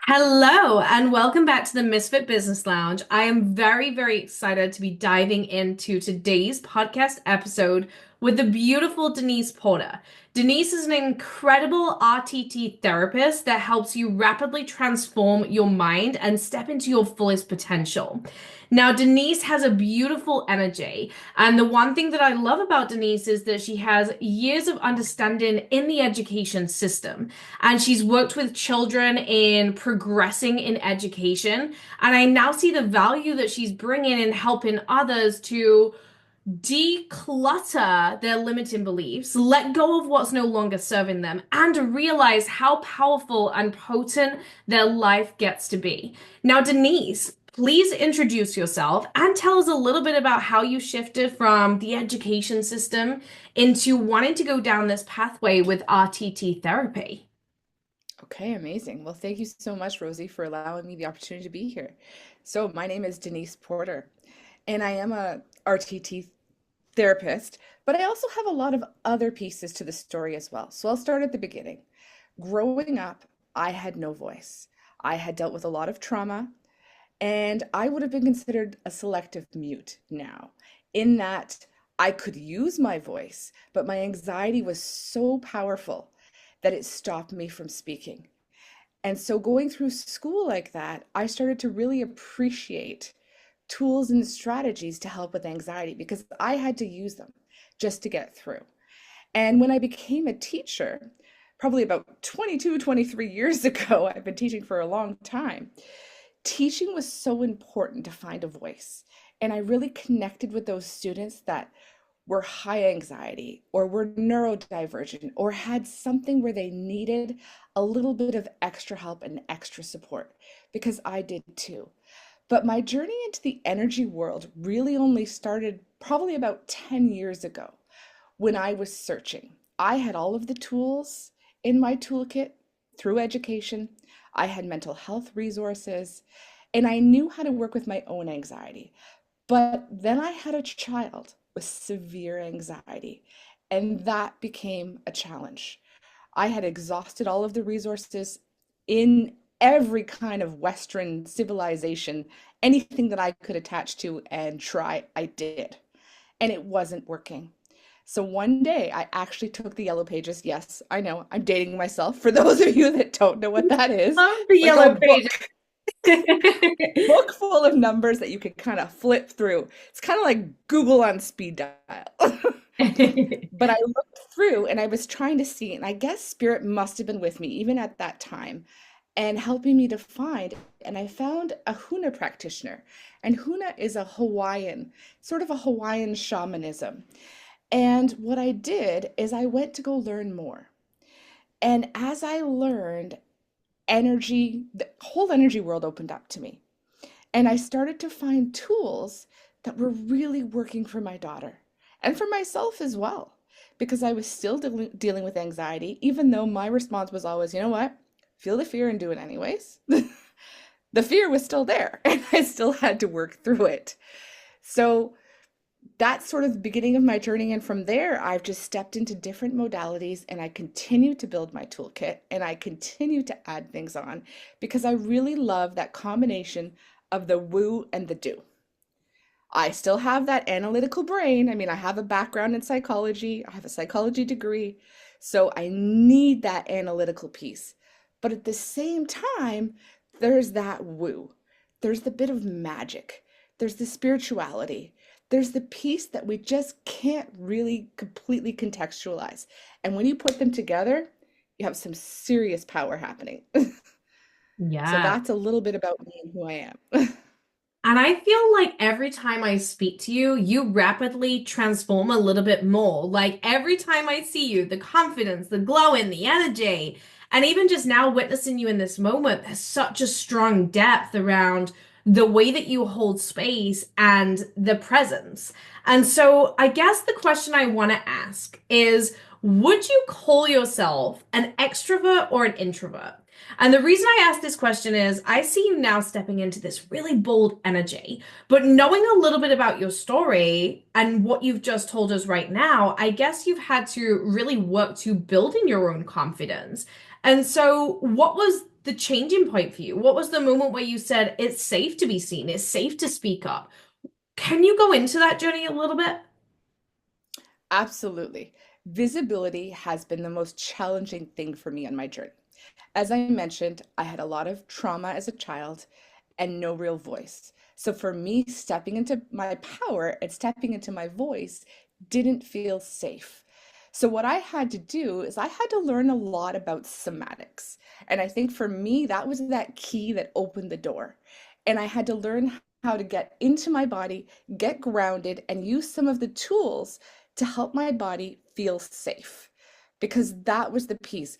Hello, and welcome back to the Misfit Business Lounge. I am very, very excited to be diving into today's podcast episode with the beautiful Denise Porter. Denise is an incredible RTT therapist that helps you rapidly transform your mind and step into your fullest potential. Now, Denise has a beautiful energy, and the one thing that I love about Denise is that she has years of understanding in the education system and she's worked with children in progressing in education. And I now see the value that she's bringing in helping others to declutter their limiting beliefs, let go of what's no longer serving them, and realize how powerful and potent their life gets to be. Now, Denise, please introduce yourself and tell us a little bit about how you shifted from the education system into wanting to go down this pathway with RTT therapy. Okay, amazing. Well, thank you so much, Rosie, for allowing me the opportunity to be here. So, my name is Denise Porter, and I am a RTT therapist, but I also have a lot of other pieces to the story as well. So, I'll start at the beginning. Growing up, I had no voice. I had dealt with a lot of trauma, and I would have been considered a selective mute now, in that I could use my voice, but my anxiety was so powerful that it stopped me from speaking. And so going through school like that, I started to really appreciate tools and strategies to help with anxiety because I had to use them just to get through. And when I became a teacher, probably about 22, 23 years ago, I've been teaching for a long time. Teaching was so important to find a voice. And I really connected with those students that were high anxiety or were neurodivergent or had something where they needed a little bit of extra help and extra support because I did too. But my journey into the energy world really only started probably about 10 years ago when I was searching. I had all of the tools in my toolkit through education. I had mental health resources, and I knew how to work with my own anxiety. But then I had a child with severe anxiety, and that became a challenge. I had exhausted all of the resources in every kind of Western civilization, anything that I could attach to and try, I did. And it wasn't working. So one day I actually took the Yellow Pages. Yes, I know, I'm dating myself. For those of you that don't know what that is, Love the it's like a yellow pages. book full of numbers that you can kind of flip through. It's kind of like Google on speed dial. But I looked through and I was trying to see, and I guess spirit must have been with me even at that time and helping me to find. And I found a Huna practitioner. And Huna is a Hawaiian, sort of a Hawaiian shamanism. And what I did is I went to go learn more. And as I learned, the whole energy world opened up to me. And I started to find tools that were really working for my daughter and for myself as well, because I was still dealing with anxiety, even though my response was always, you know what? Feel the fear and do it anyways. The fear was still there, and I still had to work through it. So that's sort of the beginning of my journey. And from there, I've just stepped into different modalities and I continue to build my toolkit and I continue to add things on because I really love that combination of the woo and the do. I still have that analytical brain. I mean, I have a background in psychology, I have a psychology degree, so I need that analytical piece. But at the same time, there's that woo. There's the bit of magic. There's the spirituality. There's the piece that we just can't really completely contextualize. And when you put them together, you have some serious power happening. So Yeah. that's a little bit about me and who I am. And I feel like every time I speak to you, you rapidly transform a little bit more. Like every time I see you, the confidence, the glow in the energy, and even just now witnessing you in this moment, there's such a strong depth around the way that you hold space and the presence. And so I guess the question I want to ask is, would you call yourself an extrovert or an introvert? And the reason I ask this question is I see you now stepping into this really bold energy, but knowing a little bit about your story and what you've just told us right now, I guess you've had to really work to building your own confidence. And so, what was the changing point for you? What was the moment where you said, it's safe to be seen, it's safe to speak up? Can you go into that journey a little bit? Absolutely. Visibility has been the most challenging thing for me on my journey. As I mentioned, I had a lot of trauma as a child and no real voice. So for me, stepping into my power and stepping into my voice didn't feel safe. So what I had to do is I had to learn a lot about somatics. And I think for me, that was that key that opened the door. And I had to learn how to get into my body, get grounded, and use some of the tools to help my body feel safe. Because that was the piece.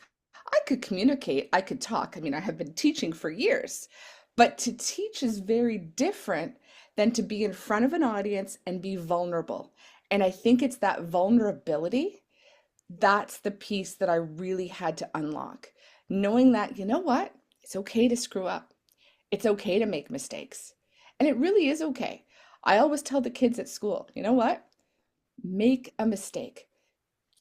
I could communicate, I could talk. I mean, I have been teaching for years, but to teach is very different than to be in front of an audience and be vulnerable. And I think it's that vulnerability that's the piece that I really had to unlock. Knowing that, you know what? It's okay to screw up. It's okay to make mistakes. And it really is okay. I always tell the kids at school, you know what? Make a mistake,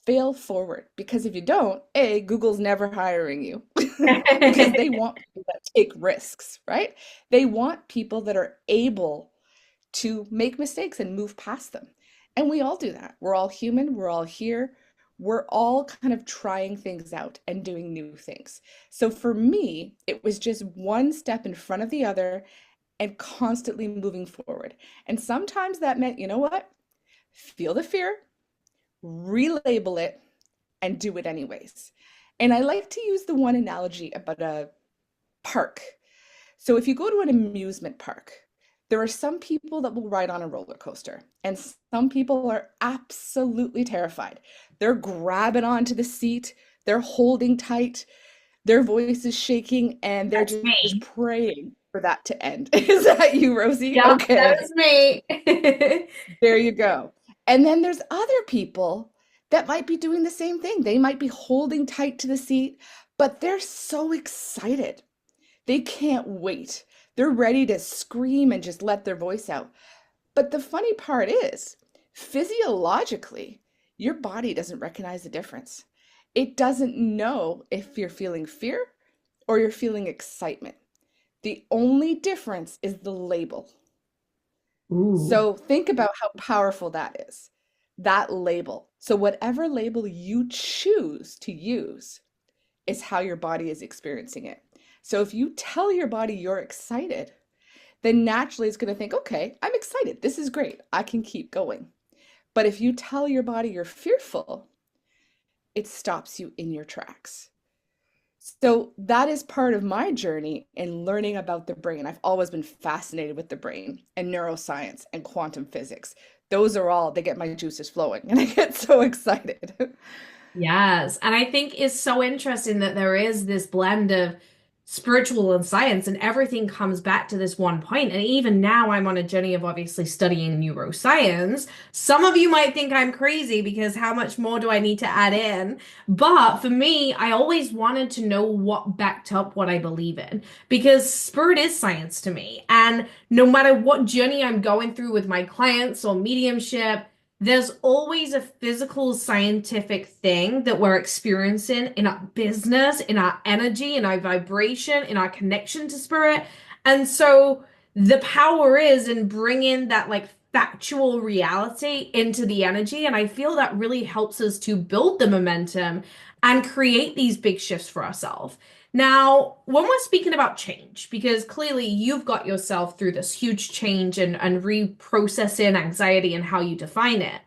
fail forward. Because if you don't, A, Google's never hiring you because they want people that take risks, right? They want people that are able to make mistakes and move past them. And we all do that. We're all human, we're all here. We're all kind of trying things out and doing new things. So for me, it was just one step in front of the other and constantly moving forward. And sometimes that meant, you know what? Feel the fear, relabel it, and do it anyways. And I like to use the one analogy about a park. So if you go to an amusement park, there are some people that will ride on a roller coaster, and some people are absolutely terrified. They're grabbing onto the seat, they're holding tight, their voice is shaking, and they're That's just me. praying for that to end. Is that you, Rosie? Yep, that Okay, is me. there you go. And then there's other people that might be doing the same thing. They might be holding tight to the seat, but they're so excited. They can't wait. They're ready to scream and just let their voice out. But the funny part is, physiologically, your body doesn't recognize the difference. It doesn't know if you're feeling fear or you're feeling excitement. The only difference is the label. Ooh. So think about how powerful that is, that label. So, whatever label you choose to use is how your body is experiencing it. So, if you tell your body you're excited, then naturally it's going to think, okay, I'm excited. This is great. I can keep going. But if you tell your body you're fearful, it stops you in your tracks. So that is part of my journey in learning about the brain. I've always been fascinated with the brain and neuroscience and quantum physics. Those are all, they get my juices flowing and I get so excited. Yes. And I think it's so interesting that there is this blend of spiritual and science, and everything comes back to this one point. And even now, I'm on a journey of obviously studying neuroscience. Some of you might think I'm crazy because how much more do I need to add in? But for me, I always wanted to know what backed up what I believe in because spirit is science to me. And no matter what journey I'm going through with my clients or mediumship, there's always a physical scientific thing that we're experiencing in our business, in our energy, in our vibration, in our connection to spirit. And so the power is in bringing that like factual reality into the energy. And I feel that really helps us to build the momentum and create these big shifts for ourselves. Now, when we're speaking about change, because clearly you've got yourself through this huge change and reprocessing anxiety and how you define it,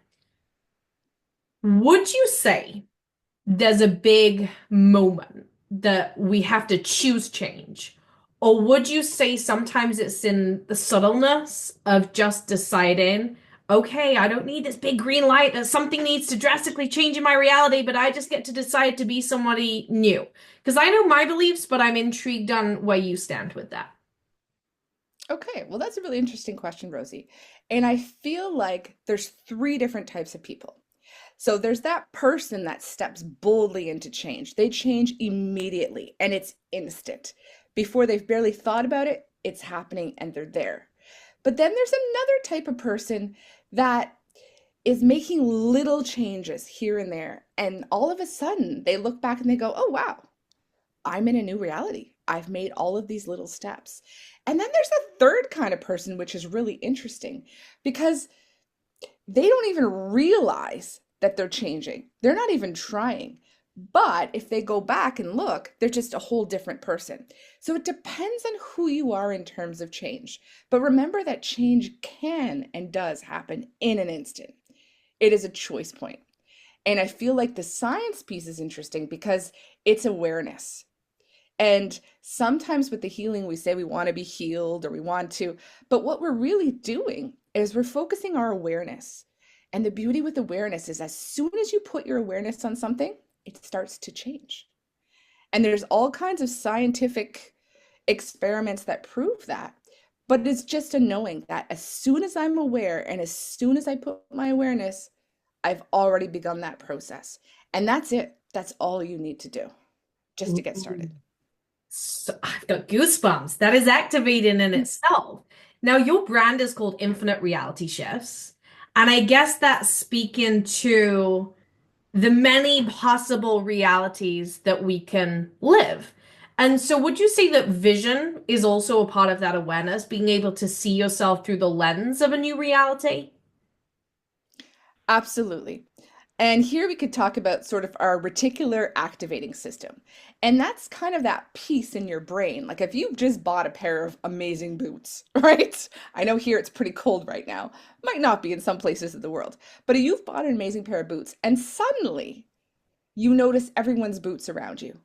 would you say there's a big moment that we have to choose change? Or would you say sometimes it's in the subtleness of just deciding, okay, I don't need this big green light that something needs to drastically change in my reality, but I just get to decide to be somebody new? Because I know my beliefs, but I'm intrigued on where you stand with that. Okay, well, that's a really interesting question, Rosie. And I feel like there's three different types of people. So there's that person that steps boldly into change. They change immediately and it's instant. Before they've barely thought about it, it's happening and they're there. But then there's another type of person that is making little changes here and there. And all of a sudden they look back and they go, oh, wow, I'm in a new reality. I've made all of these little steps. And then there's a third kind of person, which is really interesting because they don't even realize that they're changing. They're not even trying. But if they go back and look, they're just a whole different person. So it depends on who you are in terms of change. But remember that change can and does happen in an instant. It is a choice point. And I feel like the science piece is interesting because it's awareness. And sometimes with the healing, we say we want to be healed or we want to, but what we're really doing is we're focusing our awareness. And the beauty with awareness is as soon as you put your awareness on something, it starts to change. And there's all kinds of scientific experiments that prove that. But it's just a knowing that as soon as I'm aware and as soon as I put my awareness, I've already begun that process. And that's it. That's all you need to do just to get Ooh. started. So I've got goosebumps. That is activating in itself. Now, your brand is called Infinite Reality Shifts. And I guess that's speaking to the many possible realities that we can live. And so, would you say that vision is also a part of that awareness, being able to see yourself through the lens of a new reality? Absolutely. And here we could talk about sort of our reticular activating system. And that's kind of that piece in your brain. Like if you've just bought a pair of amazing boots, right? I know here it's pretty cold right now. Might not be in some places of the world. But if you've bought an amazing pair of boots and suddenly you notice everyone's boots around you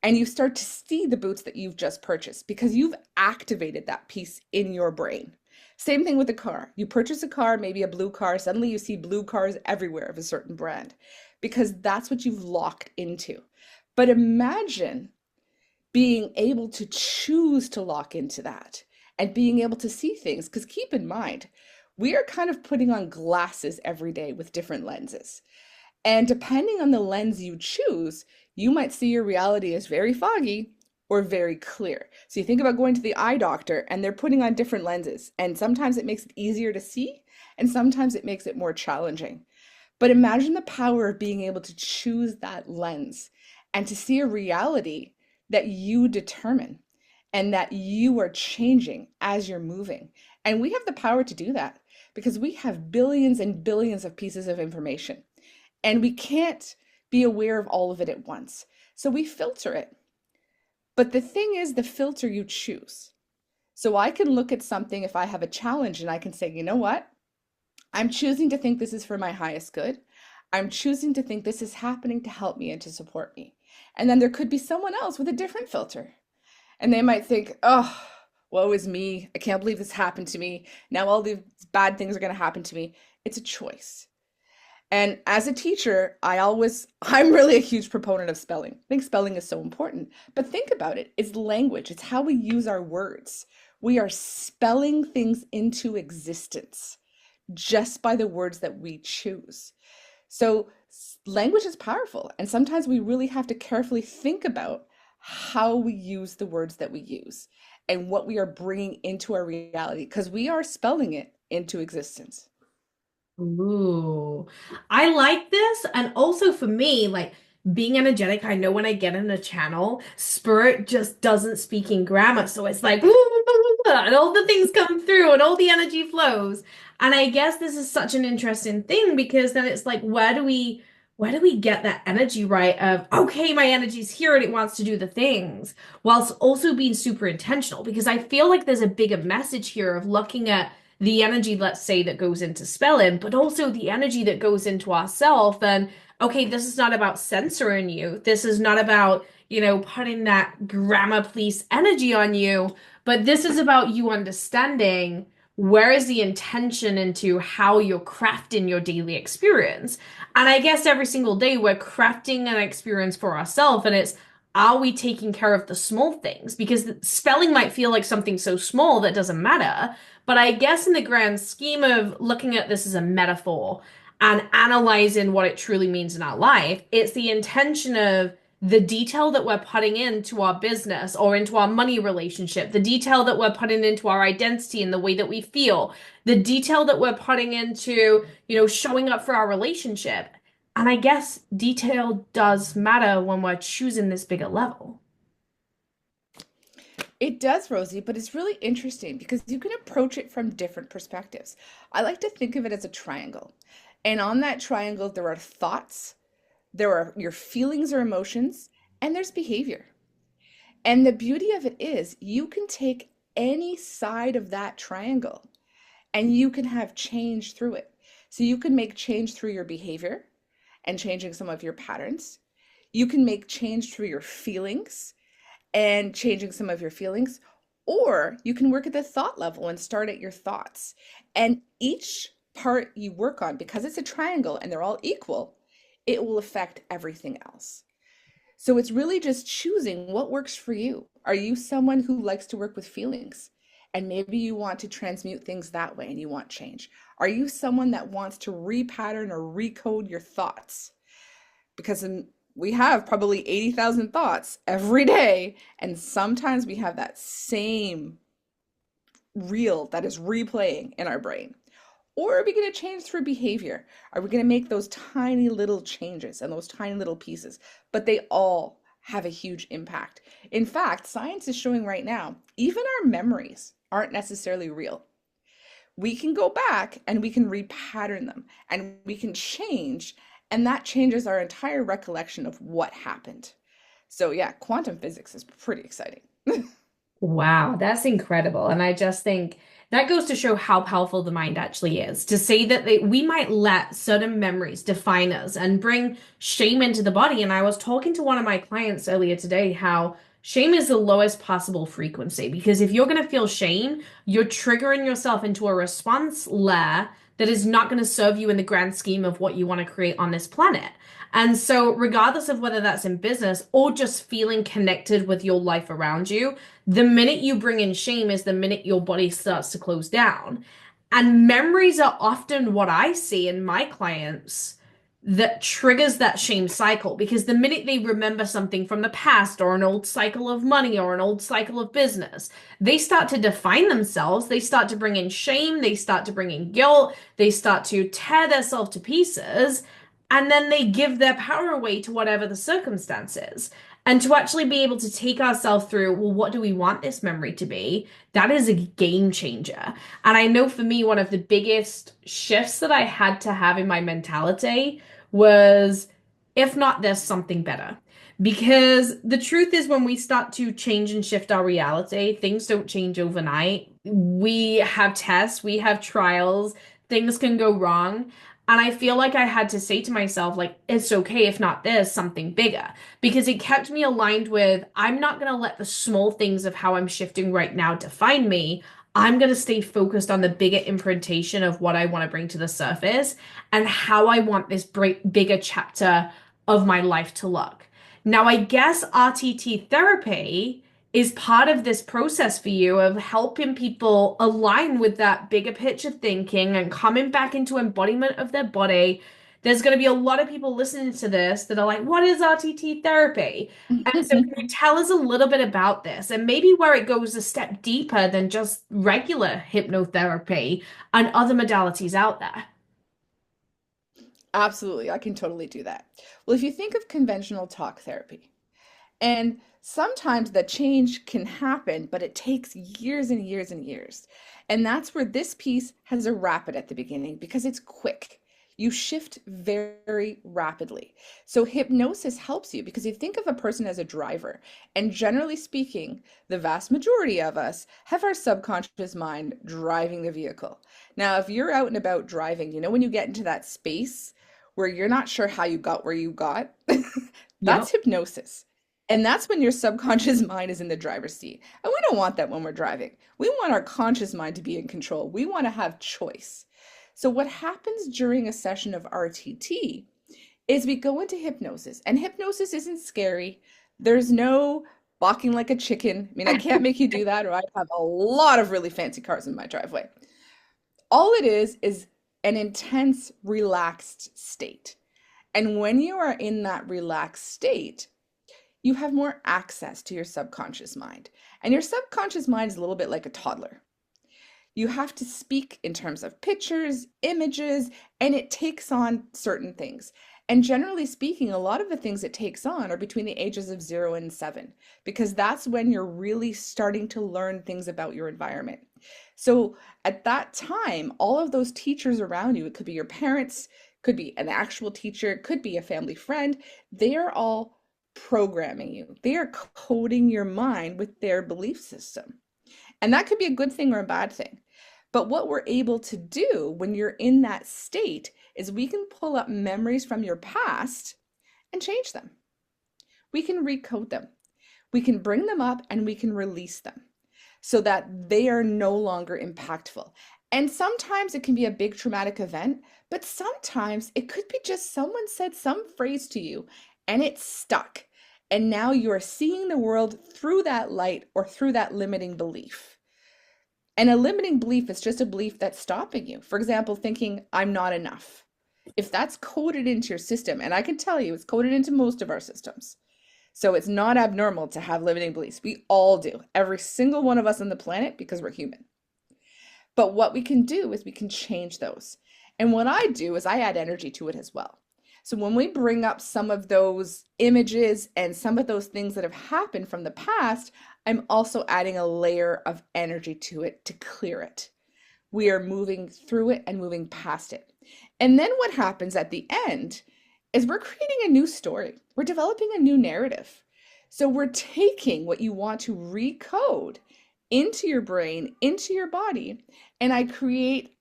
and you start to see the boots that you've just purchased because you've activated that piece in your brain. Same thing with a car. You purchase a car, maybe a blue car, suddenly you see blue cars everywhere of a certain brand because that's what you've locked into. But imagine being able to choose to lock into that and being able to see things. Because keep in mind, we are kind of putting on glasses every day with different lenses. And depending on the lens you choose, you might see your reality as very foggy or very clear. So you think about going to the eye doctor and they're putting on different lenses. And sometimes it makes it easier to see, and sometimes it makes it more challenging. But imagine the power of being able to choose that lens and to see a reality that you determine and that you are changing as you're moving. And we have the power to do that because we have billions and billions of pieces of information and we can't be aware of all of it at once. So we filter it. But the thing is, the filter you choose. So I can look at something if I have a challenge and I can say, you know what? I'm choosing to think this is for my highest good. I'm choosing to think this is happening to help me and to support me. And then there could be someone else with a different filter. And they might think, oh, woe is me. I can't believe this happened to me. Now all these bad things are going to happen to me. It's a choice. And as a teacher, I'm really a huge proponent of spelling. I think spelling is so important. But think about it, it's language, it's how we use our words. We are spelling things into existence just by the words that we choose. So language is powerful. And sometimes we really have to carefully think about how we use the words that we use and what we are bringing into our reality because we are spelling it into existence. Ooh, I like this. And also for me, like being energetic, I know when I get in a channel, spirit just doesn't speak in grammar. So it's like, and all the things come through and all the energy flows. And I guess this is such an interesting thing because then it's like, where do we get that energy right of, okay, my energy's here and it wants to do the things, whilst also being super intentional? Because I feel like there's a bigger message here of looking at the energy, let's say, that goes into spelling, but also the energy that goes into ourself. And okay, this is not about censoring you. This is not about, putting that grammar police energy on you, but this is about you understanding where is the intention into how you're crafting your daily experience. And I guess every single day we're crafting an experience for ourselves, and it's are we taking care of the small things? Because spelling might feel like something so small that doesn't matter. But I guess in the grand scheme of looking at this as a metaphor and analyzing what it truly means in our life, it's the intention of the detail that we're putting into our business or into our money relationship, the detail that we're putting into our identity and the way that we feel, the detail that we're putting into, showing up for our relationship. And I guess detail does matter when we're choosing this bigger level. It does, Rosie, but it's really interesting because you can approach it from different perspectives. I like to think of it as a triangle. And on that triangle, there are thoughts, there are your feelings or emotions, and there's behavior. And the beauty of it is you can take any side of that triangle and you can have change through it. So you can make change through your behavior and changing some of your patterns. You can make change through your feelings and changing some of your feelings, or you can work at the thought level and start at your thoughts. And each part you work on, because it's a triangle and they're all equal, it will affect everything else. So it's really just choosing what works for you. Are you someone who likes to work with feelings? And maybe you want to transmute things that way and you want change. Are you someone that wants to repattern or recode your thoughts? Because we have probably 80,000 thoughts every day, and sometimes we have that same reel that is replaying in our brain. Or are we going to change through behavior? Are we going to make those tiny little changes and those tiny little pieces? But they all have a huge impact. In fact, science is showing right now, even our memories aren't necessarily real. We can go back and we can repattern them and we can change, and that changes our entire recollection of what happened. So, yeah, quantum physics is pretty exciting. Wow, that's incredible. And I just think that goes to show how powerful the mind actually is. To say that we might let certain memories define us and bring shame into the body. And I was talking to one of my clients earlier today how shame is the lowest possible frequency because if you're going to feel shame, you're triggering yourself into a response layer that is not going to serve you in the grand scheme of what you want to create on this planet. And so, regardless of whether that's in business or just feeling connected with your life around you, the minute you bring in shame is the minute your body starts to close down. And memories are often what I see in my clients that triggers that shame cycle because the minute they remember something from the past or an old cycle of money or an old cycle of business, they start to define themselves. They start to bring in shame. They start to bring in guilt. They start to tear themselves to pieces. And then they give their power away to whatever the circumstance is. And to actually be able to take ourselves through, well, what do we want this memory to be? That is a game changer. And I know for me, one of the biggest shifts that I had to have in my mentality was, if not, there's something better. Because the truth is, when we start to change and shift our reality, things don't change overnight. We have tests, we have trials, things can go wrong. And I feel like I had to say to myself, like, it's okay if not this, something bigger. Because it kept me aligned with, I'm not going to let the small things of how I'm shifting right now define me. I'm going to stay focused on the bigger imprintation of what I want to bring to the surface and how I want this bigger chapter of my life to look. Now, I guess RTT therapy is part of this process for you of helping people align with that bigger picture thinking and coming back into embodiment of their body. There's going to be a lot of people listening to this that are like, what is RTT therapy? And so, can you tell us a little bit about this and maybe where it goes a step deeper than just regular hypnotherapy and other modalities out there? Absolutely, I can totally do that. Well, if you think of conventional talk therapy, and sometimes the change can happen, but it takes years and years and years. And that's where this piece has a rapid at the beginning because it's quick. You shift very rapidly. So hypnosis helps you because you think of a person as a driver. And generally speaking, the vast majority of us have our subconscious mind driving the vehicle. Now, if you're out and about driving, you know, when you get into that space where you're not sure how you got where you got, that's Yep. hypnosis. And that's when your subconscious mind is in the driver's seat. And we don't want that when we're driving. We want our conscious mind to be in control. We want to have choice. So, what happens during a session of RTT is we go into hypnosis, and hypnosis isn't scary. There's no balking like a chicken. I mean, I can't make you do that, or I have a lot of really fancy cars in my driveway. All it is an intense, relaxed state. And when you are in that relaxed state, you have more access to your subconscious mind. And your subconscious mind is a little bit like a toddler. You have to speak in terms of pictures, images, and it takes on certain things. And generally speaking, a lot of the things it takes on are between the ages of 0 and 7, because that's when you're really starting to learn things about your environment. So at that time, all of those teachers around you, it could be your parents, could be an actual teacher, it could be a family friend, they are all programming you. They are coding your mind with their belief system. And that could be a good thing or a bad thing. But what we're able to do when you're in that state is we can pull up memories from your past and change them. We can recode them. We can bring them up and we can release them so that they are no longer impactful. And sometimes it can be a big traumatic event, but sometimes it could be just someone said some phrase to you and it stuck. And now you are seeing the world through that light or through that limiting belief. And a limiting belief is just a belief that's stopping you. For example, thinking, I'm not enough. If that's coded into your system, and I can tell you it's coded into most of our systems, so it's not abnormal to have limiting beliefs. We all do, every single one of us on the planet, because we're human. But what we can do is we can change those. And what I do is I add energy to it as well. So when we bring up some of those images and some of those things that have happened from the past, I'm also adding a layer of energy to it to clear it. We are moving through it and moving past it. And then what happens at the end is we're creating a new story. We're developing a new narrative. So we're taking what you want to recode into your brain, into your body, and I create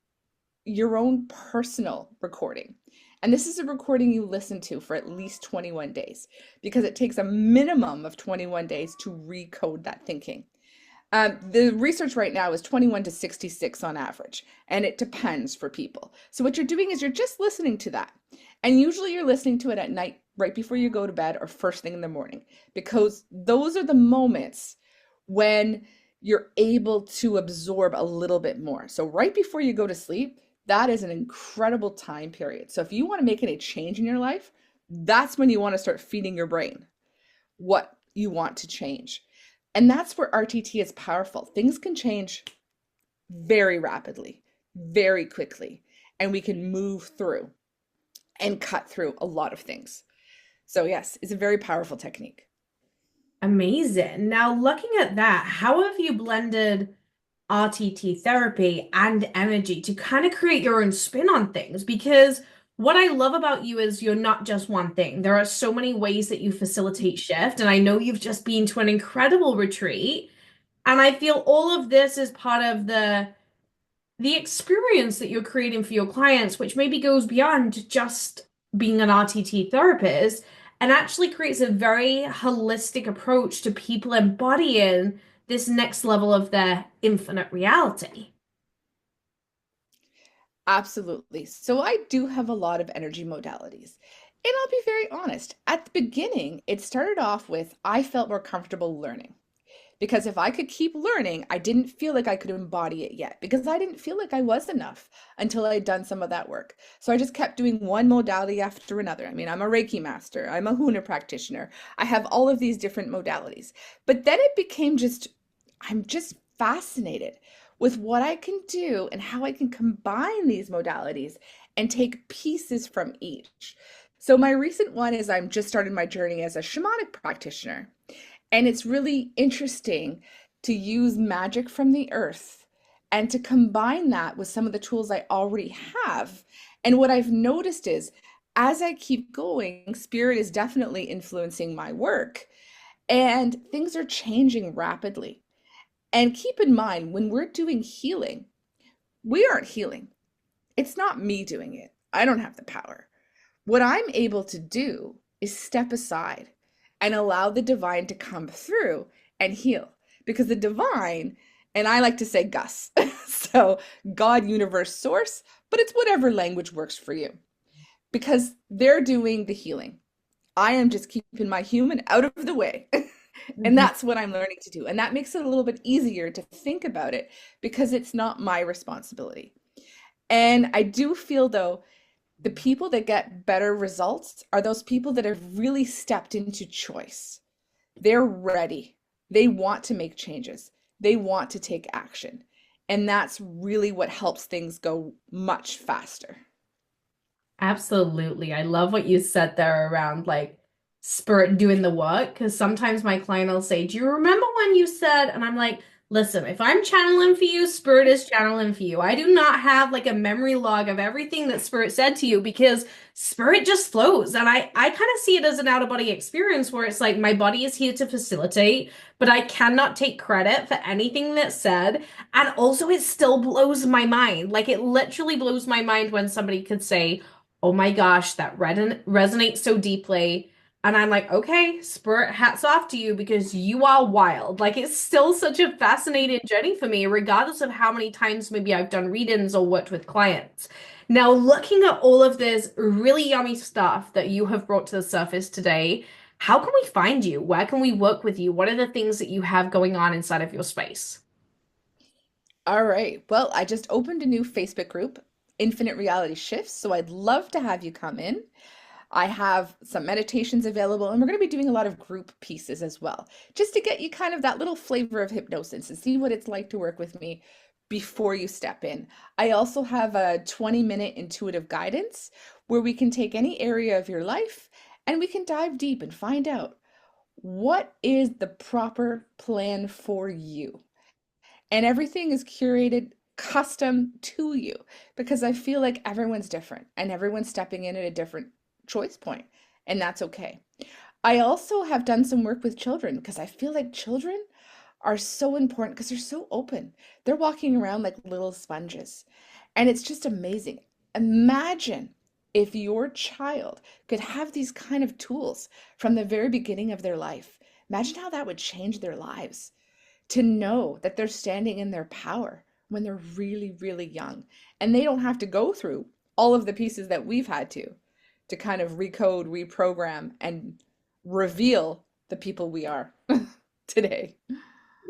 your own personal recording. And this is a recording you listen to for at least 21 days because it takes a minimum of 21 days to recode that thinking. The research right now is 21 to 66 on average, and it depends for people. So what you're doing is you're just listening to that. And usually you're listening to it at night, right before you go to bed or first thing in the morning, because those are the moments when you're able to absorb a little bit more. So right before you go to sleep, that is an incredible time period. So if you want to make any change in your life, that's when you want to start feeding your brain what you want to change. And that's where RTT is powerful. Things can change very rapidly, very quickly, and we can move through and cut through a lot of things. So yes, it's a very powerful technique. Amazing. Now, looking at that, how have you blended RTT therapy and energy to kind of create your own spin on things? Because what I love about you is you're not just one thing. There are so many ways that you facilitate shift. And I know you've just been to an incredible retreat. And I feel all of this is part of the experience that you're creating for your clients, which maybe goes beyond just being an RTT therapist and actually creates a very holistic approach to people embodying this next level of their infinite reality. Absolutely. So I do have a lot of energy modalities. And I'll be very honest, at the beginning, it started off with I felt more comfortable learning. Because if I could keep learning, I didn't feel like I could embody it yet because I didn't feel like I was enough until I'd done some of that work. So I just kept doing one modality after another. I mean, I'm a Reiki master, I'm a Huna practitioner. I have all of these different modalities. But then it became just, I'm just fascinated with what I can do and how I can combine these modalities and take pieces from each. So my recent one is I'm just started my journey as a shamanic practitioner. And it's really interesting to use magic from the earth and to combine that with some of the tools I already have. And what I've noticed is as I keep going, spirit is definitely influencing my work and things are changing rapidly. And keep in mind, when we're doing healing, we aren't healing. It's not me doing it. I don't have the power. What I'm able to do is step aside and allow the divine to come through and heal. Because the divine, and I like to say Gus, so God, universe, source, but it's whatever language works for you. Because they're doing the healing. I am just keeping my human out of the way. And Mhm. that's what I'm learning to do. And that makes it a little bit easier to think about it because it's not my responsibility. And I do feel though, the people that get better results are those people that have really stepped into choice. They're ready. They want to make changes. They want to take action. And that's really what helps things go much faster. Absolutely. I love what you said there around like spirit doing the work. Because sometimes my client will say, "Do you remember when you said?" And I'm like, "Listen, if I'm channeling for you, spirit is channeling for you. I do not have like a memory log of everything that spirit said to you because spirit just flows." And I kind of see it as an out of body experience where it's like my body is here to facilitate, but I cannot take credit for anything that's said. And also, it still blows my mind. Like, it literally blows my mind when somebody could say, "Oh my gosh, that resonates so deeply." And I'm like, "Okay, Spirit, hats off to you because you are wild." Like, it's still such a fascinating journey for me, regardless of how many times maybe I've done readings or worked with clients. Now, looking at all of this really yummy stuff that you have brought to the surface today, how can we find you? Where can we work with you? What are the things that you have going on inside of your space? All right. Well, I just opened a new Facebook group, Infinite Reality Shifts, so I'd love to have you come in. I have some meditations available, and we're going to be doing a lot of group pieces as well, just to get you kind of that little flavor of hypnosis and see what it's like to work with me before you step in. I also have a 20-minute intuitive guidance where we can take any area of your life and we can dive deep and find out what is the proper plan for you. And everything is curated custom to you because I feel like everyone's different and everyone's stepping in at a different choice point, and that's okay. I also have done some work with children because I feel like children are so important because they're so open. They're walking around like little sponges, and it's just amazing. Imagine if your child could have these kind of tools from the very beginning of their life. Imagine how that would change their lives to know that they're standing in their power when they're really, really young. And they don't have to go through all of the pieces that we've had to kind of recode, reprogram, and reveal the people we are today.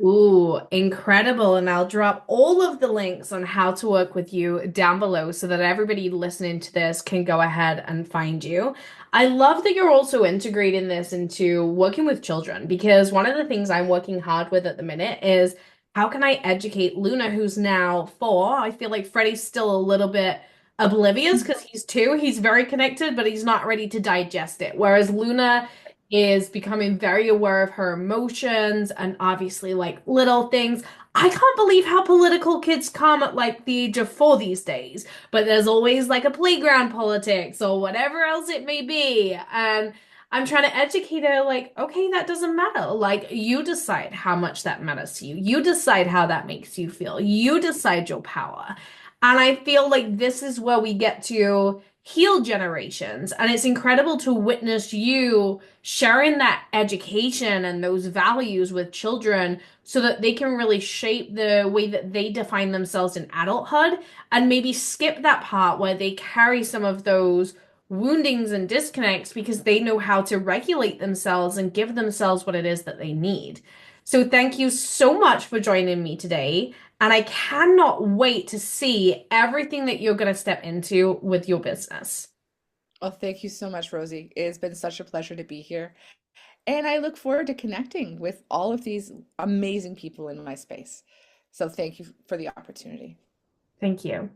Ooh, incredible. And I'll drop all of the links on how to work with you down below so that everybody listening to this can go ahead and find you. I love that you're also integrating this into working with children because one of the things I'm working hard with at the minute is how can I educate Luna, who's now 4? I feel like Freddie's still a little bit oblivious because he's 2. He's very connected, but he's not ready to digest it. Whereas Luna is becoming very aware of her emotions and obviously like little things. I can't believe how political kids come at like the age of 4 these days, but there's always like a playground politics or whatever else it may be. And I'm trying to educate her like, okay, that doesn't matter. Like, you decide how much that matters to you. You decide how that makes you feel. You decide your power. And I feel like this is where we get to heal generations. And it's incredible to witness you sharing that education and those values with children so that they can really shape the way that they define themselves in adulthood and maybe skip that part where they carry some of those woundings and disconnects because they know how to regulate themselves and give themselves what it is that they need. So thank you so much for joining me today. And I cannot wait to see everything that you're going to step into with your business. Well, thank you so much, Rosie. It has been such a pleasure to be here. And I look forward to connecting with all of these amazing people in my space. So thank you for the opportunity. Thank you.